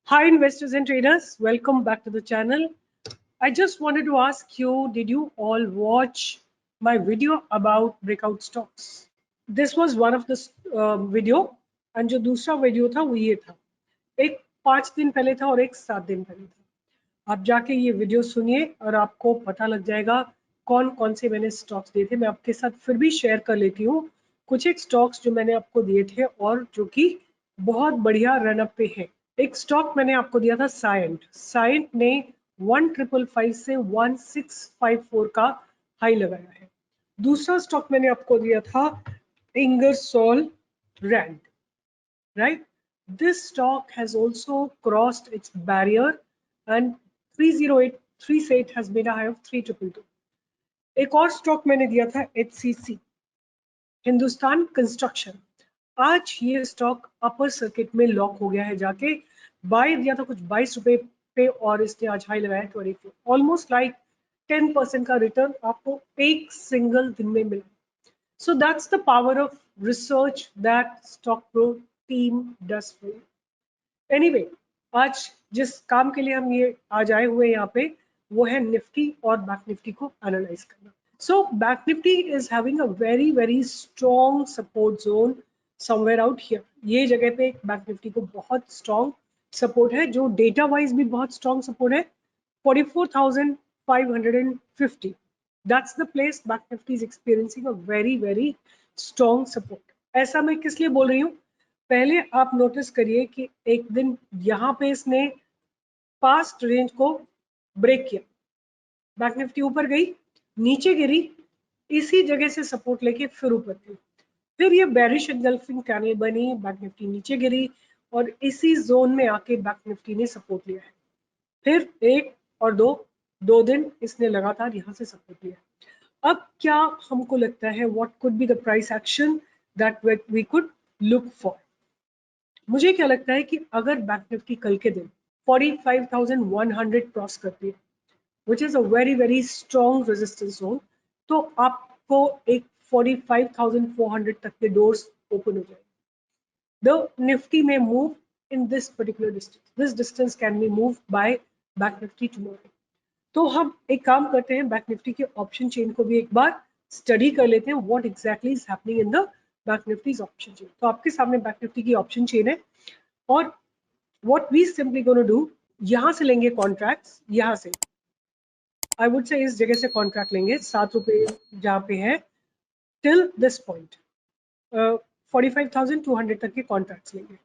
Hi, investors and traders. Welcome back to the channel. I just wanted to ask you, did you all watch my video about breakout stocks? This was one of the video, and जो दूसरा video था वो ये था. एक 5 दिन पहले था और एक 7 दिन पहले था. आप जाके ये वीडियो सुनिए और आपको पता लग जाएगा कौन कौन से मैंने स्टॉक्स दिए थे. मैं आपके साथ फिर भी शेयर कर लेती हूँ कुछ एक स्टॉक्स जो मैंने आपको दिए थे और जो कि बहुत बढ़िया रन अप पे है. एक स्टॉक मैंने आपको दिया था साइंट ने 1555 से 1654 का हाई लगाया है. दूसरा स्टॉक मैंने आपको दिया था Ingersoll Rand, right? This stock has also crossed its barrier and 3083 has made a high of 3222. एक और स्टॉक मैंने दिया था HCC, हिंदुस्तान कंस्ट्रक्शन. आज ये स्टॉक अपर सर्किट में लॉक हो गया है. जाके बाय दिया था कुछ 22 रुपए पे और इसने आज हाई लगाया 24. ऑलमोस्ट लाइक 10% का रिटर्न आपको एक सिंगल दिन में मिला. So that's the power of research that StockPro team does for you. Anyway, आज जिस काम के लिए हम ये आज आए हुए यहाँ पे वो है निफ्टी और बैंक निफ्टी को एनालाइज करना. So bank Nifty is having a very strong support zone somewhere out here. ये जगह पे बैंक निफ्टी को बहुत strong support है जो डेटा वाइज भी बहुत strong support है. 44,550. That's the place Bank Nifty is experiencing a very strong support. ऐसा मैं किस लिए बोल रही हूँ? पहले आप नोटिस करिए कि एक दिन यहाँ पे इसने पास्ट रेंज को ब्रेक किया, बैंक निफ्टी ऊपर गई, नीचे गिरी, इसी जगह से सपोर्ट लेके फिर ऊपर गई, फिर ये बेरिश एंगल्फिंग कैनल बनी, बैंक निफ्टी नीचे गिरी और इसी जोन में आके बैंक निफ्टी ने सपोर्ट लिया है. फिर एक और दो दिन इसने लगातार यहाँ से सपोर्ट लिया. अब क्या हमको लगता है what could be the price action that we could look for? मुझे क्या लगता है कि अगर बैंक निफ्टी कल के दिन 45,100 क्रॉस करती है which is a very strong resistance zone, तो आपको एक 45,400 तक के डोर्स ओपन हो जाएंगे. द निफ्टी में move in this particular distance. This distance can be moved by Bank Nifty tomorrow. तो हम एक काम करते हैं, बैंक निफ्टी के ऑप्शन चेन को भी एक बार स्टडी कर लेते हैं. What exactly is happening in the bank Nifty's option chain. तो आपके सामने बैंक निफ्टी की ऑप्शन चेन है और what we simply gonna do, यहाँ से लेंगे कॉन्ट्रैक्ट्स, यहाँ से आई वुड से इस जगह से कॉन्ट्रैक्ट लेंगे 7 रुपए जहाँ पे है टिल दिस पॉइंट 45,200 तक के कॉन्ट्रैक्ट्स लेंगे.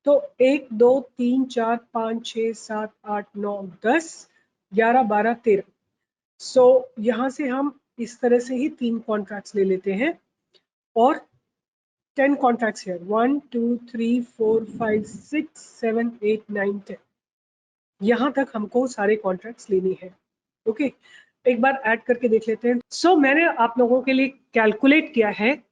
तो 1 2 3 4 5 6 7 8 9 10 11 12 13. सो यहाँ से हम इस तरह से ही 3 कॉन्ट्रैक्ट्स ले लेते हैं और 10 कॉन्ट्रैक्ट्स है 1 2 3 4 5 6 7 8 9 10. यहाँ तक हमको सारे कॉन्ट्रैक्ट्स लेने हैं. ओके, एक बार ऐड करके देख लेते हैं. सो मैंने आप लोगों के लिए कैलकुलेट किया है,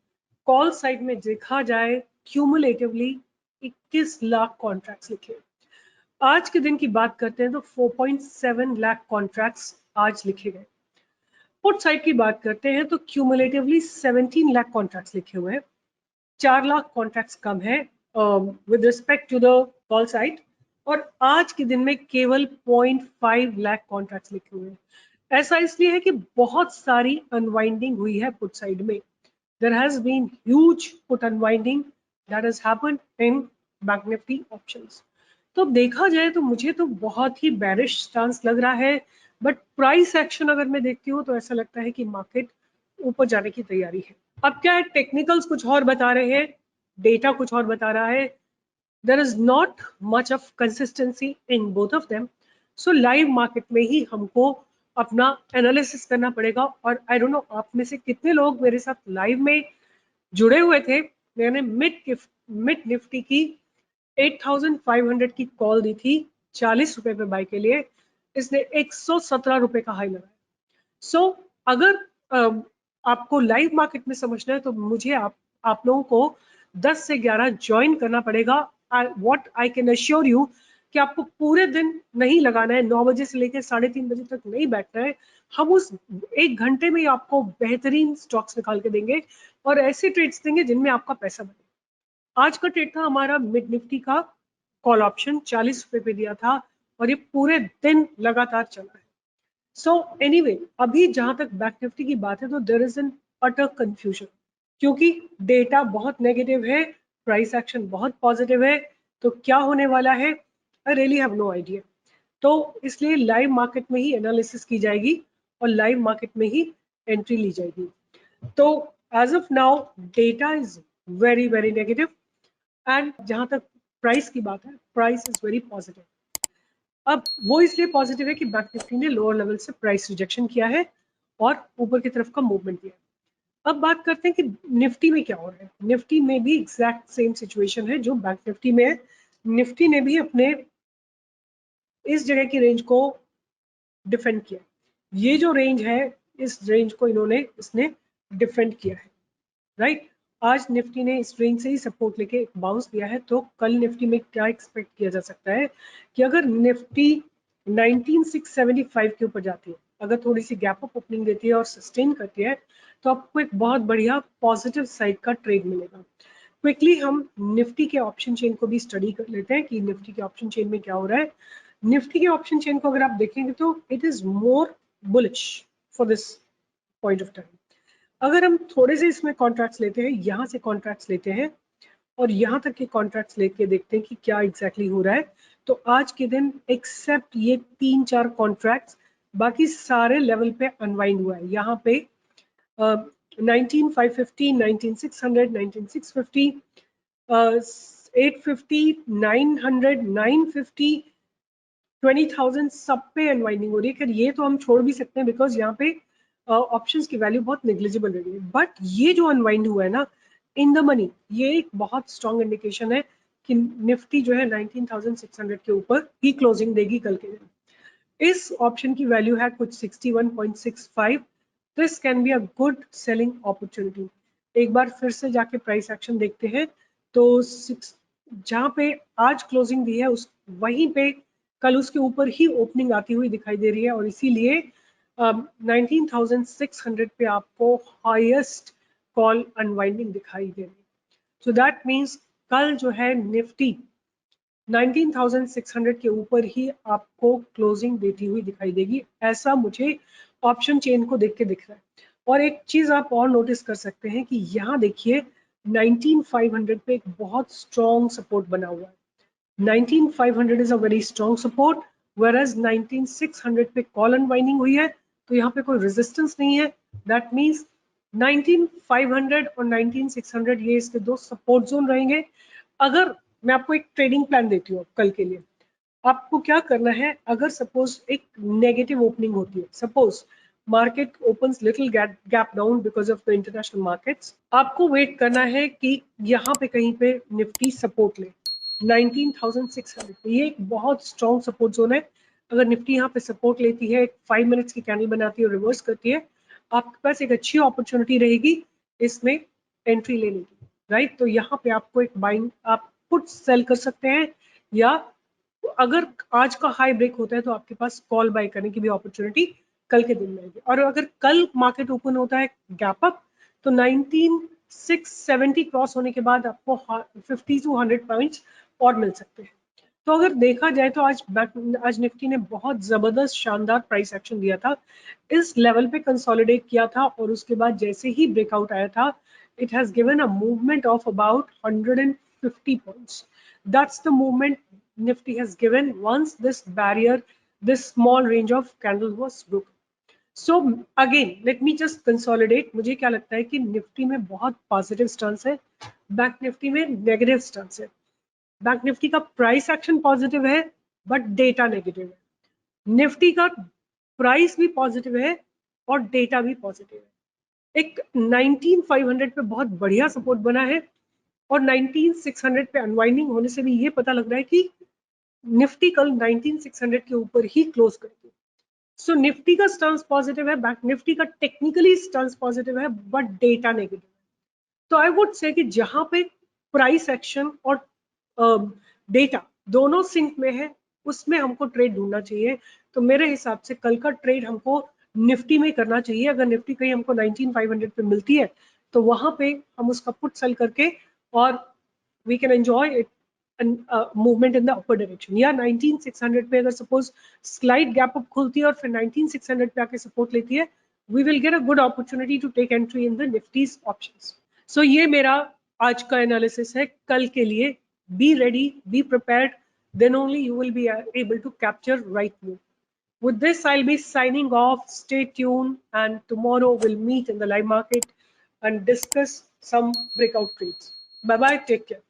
कॉल साइड में देखा जाए क्यूमुलेटिवली 21 लाख कॉन्ट्रैक्ट्स लिखे. आज के दिन की बात करते हैं तो 4.7 लाख कॉन्ट्रैक्ट्स आज लिखे गए. पुट साइड की बात करते हैं तो क्यूमुलेटिवली 17 लाख कॉन्ट्रैक्ट्स लिखे हुए हैं. 4 लाख कॉन्ट्रैक्ट्स कम है with respect to the call side और आज के दिन में केवल 0.5 लाख कॉन्ट्रैक्ट्स लिखे हुए हैं. ऐसा इसलिए है कि बहुत सारी अनवाइंडिंग हुई है पुट साइड में. There has been huge put unwinding that has happened in Bank Nifty options. तो देखा जाए तो मुझे तो बहुत ही bearish stance लग रहा है, बट प्राइस एक्शन अगर मैं देखती हूँ तो ऐसा लगता है कि मार्केट ऊपर जाने की तैयारी है. अब क्या है, टेक्निकल्स कुछ और बता रहे हैं, डेटा कुछ और बता रहा है. There is not much of consistency in both of them. So live market में ही हमको अपना एनालिसिस करना पड़ेगा. और आई डोंट नो आप में से कितने लोग मेरे साथ लाइव में जुड़े हुए थे. मैंने मिड निफ्टी की 8,500 की कॉल दी थी 40 रुपए पे बाय के लिए, इसने 117 रुपए का हाई लगाया. सो अगर आपको लाइव मार्केट में समझना है तो मुझे आप लोगों को 10 से 11 ज्वाइन करना पड़ेगा. What I can assure you कि आपको पूरे दिन नहीं लगाना है, 9 बजे से लेकर 3:30 बजे तक नहीं बैठना है. हम उस 1 घंटे में आपको बेहतरीन स्टॉक्स निकाल के देंगे और ऐसे ट्रेड्स देंगे जिनमें आपका पैसा बने. आज का ट्रेड था हमारा मिड निफ्टी का कॉल ऑप्शन 40 रुपए पे दिया था और ये पूरे दिन लगातार चला है। सो एनीवे, अभी जहां तक बैंक निफ्टी की बात है तो there is an utter confusion, क्योंकि डेटा बहुत नेगेटिव है, प्राइस एक्शन बहुत पॉजिटिव है, तो क्या होने वाला है I really have no idea. तो इसलिए लाइव मार्केट में ही एनालिसिस की जाएगी और लाइव मार्केट में ही एंट्री ली जाएगी। तो as of now data is very very negative and जहां तक प्राइस की बात है, प्राइस इज वेरी पॉजिटिव। अब वो इसलिए पॉजिटिव है कि बैंक निफ्टी ने लोअर लेवल से प्राइस रिजेक्शन किया है और ऊपर की तरफ का मूवमेंट किया है। अब बात करते हैं कि निफ्टी में क्या हो रहा है। निफ्टी में भी एग्जैक्ट सेम सिचुएशन है जो बैंक निफ्टी में है। निफ्टी ने भी अपने इस जगह की रेंज को डिफेंड किया। ये जो रेंज है, इस रेंज को इसने डिफेंड किया है, राइट। आज निफ्टी ने इस रेंज से ही सपोर्ट लेके एक बाउंस दिया है, तो कल निफ्टी में क्या एक्सपेक्ट किया जा सकता है कि अगर निफ्टी 19675 के ऊपर जाती है, अगर थोड़ी सी गैप अप ओपनिंग देती है और सस्टेन करती है, तो आपको एक बहुत बढ़िया पॉजिटिव साइड का ट्रेड मिलेगा। क्विकली हम निफ्टी के ऑप्शन चेन को भी स्टडी कर लेते हैं कि निफ्टी के ऑप्शन चेन में क्या हो रहा है। निफ्टी के ऑप्शन चेन को अगर आप देखेंगे तो it is more bullish for this point of time. अगर हम थोड़े से इसमें कॉन्ट्रैक्ट्स लेते हैं, यहाँ से कॉन्ट्रैक्ट्स लेते हैं और यहाँ तक के कॉन्ट्रैक्ट्स लेके देखते हैं कि क्या एग्जैक्टली हो रहा है, तो आज के दिन एक्सेप्ट ये 3-4 कॉन्ट्रैक्ट्स, बाकी सारे लेवल पे अनवाइंड हुआ है। यहाँ पे 19550, 19600, 19650, 850, 900, 950, 20,000 सब पे अनवाइंडिंग हो रही है। खैर ये तो हम छोड़ भी सकते हैं बिकॉज यहाँ पे ऑप्शंस की वैल्यू बहुत नेग्लिजिबल रही है, बट ये जो अनवाइंड हुआ है ना इन द मनी, ये एक बहुत स्ट्रॉन्ग इंडिकेशन है कि निफ्टी जो है 19,600 के ऊपर ही क्लोजिंग देगी कल के दिन। इस ऑप्शन की वैल्यू है कुछ 61.65। This can be a good selling opportunity. एक बार फिर से जाके प्राइस एक्शन देखते हैं तो जहाँ पे आज क्लोजिंग दी है उस वहीं पे कल उसके ऊपर ही ओपनिंग आती हुई दिखाई दे रही है और इसीलिए 19,600 पे आपको हाईएस्ट कॉल अनवाइंडिंग दिखाई दे रही है। सो दैट मीन्स कल जो है निफ्टी 19,600 के ऊपर ही आपको क्लोजिंग देती हुई दिखाई देगी, ऐसा मुझे ऑप्शन चेन को देख के दिख रहा है। और एक चीज आप और नोटिस कर सकते हैं कि यहाँ देखिए 19,500 पे एक बहुत स्ट्रॉन्ग सपोर्ट बना हुआ है। 19,500 is a very strong support, whereas 19,600 पे कॉल अनवाइंडिंग हुई है, तो यहाँ पे कोई रेजिस्टेंस नहीं है। दैट मीन्स 19,500 और 19,600 ये इसके दो सपोर्ट जोन रहेंगे। अगर मैं आपको एक ट्रेडिंग प्लान देती हूँ कल के लिए, आपको क्या करना है, अगर सपोज एक नेगेटिव ओपनिंग होती है, suppose market opens little gap down because of the international markets, आपको वेट करना है कि यहाँ पे कहीं पे निफ्टी सपोर्ट ले 19,600 पे। ये एक बहुत स्ट्रॉन्ग सपोर्ट जोन है। अगर निफ्टी यहाँ पे सपोर्ट लेती है, 5 मिनट्स की कैंडल बनाती है और रिवर्स करती है, आपके पास एक अच्छी अपॉर्चुनिटी रहेगी इसमें एंट्री लेने की, राइट। तो यहाँ पे आपको एक बाइंग, आप पुट सेल कर सकते हैं, या अगर आज का हाई ब्रेक होता है तो आपके पास कॉल बाय करने की भी अपॉर्चुनिटी कल के दिन में आएगी। और अगर कल मार्केट ओपन होता है गैप अप, तो 19,670 क्रॉस होने के बाद आपको 50 to 100 पॉइंट्स और मिल सकते हैं। तो अगर देखा जाए तो आज निफ्टी ने बहुत जबरदस्त शानदार प्राइस एक्शन दिया था, इस लेवल पे कंसोलिडेट किया था और उसके बाद जैसे ही ब्रेकआउट आया था, it has given a movement of about 150 points. That's the movement Nifty has given once this barrier, this small range of candle was broken. So again, let me just consolidate. मुझे क्या लगता है कि Nifty में बहुत positive stance है, bank Nifty में negative stance है। बैंक निफ्टी का प्राइस एक्शन पॉजिटिव है बट डेटा नेगेटिव है। निफ्टी का प्राइस भी पॉजिटिव है और डेटा भी पॉजिटिव है। एक 19,500 पे बहुत बढ़िया सपोर्ट बना है और 19,600 पे अनवाइंडिंग होने से भी ये पता लग रहा है कि निफ्टी कल 19,600 के ऊपर ही क्लोज करती। सो निफ्टी का स्टांस पॉजिटिव है, बैंक निफ्टी का टेक्निकली स्टांस पॉजिटिव है बट डेटा नेगेटिव है। तो आई वुड से कि जहां पे प्राइस एक्शन और डेटा दोनों सिंक में है, उसमें हमको ट्रेड ढूंढना चाहिए। तो मेरे हिसाब से कल का ट्रेड हमको निफ्टी में करना चाहिए। अगर निफ्टी कहीं हमको 19,500 पे मिलती है तो वहां पे हम उसका पुट सेल करके और we can enjoy it movement in the upper direction, या 19600 पे अगर सपोज स्लाइड गैप अप खुलती है और फिर 19600 पे आके सपोर्ट लेती है, we will get a good opportunity to take entry in the Nifty's options. So ये मेरा आज का एनालिसिस है कल के लिए। Be ready, be prepared, then only you will be able to capture right move. With this, I'll be signing off. Stay tuned, and tomorrow we'll meet in the live market and discuss some breakout trades. Bye bye. Take care.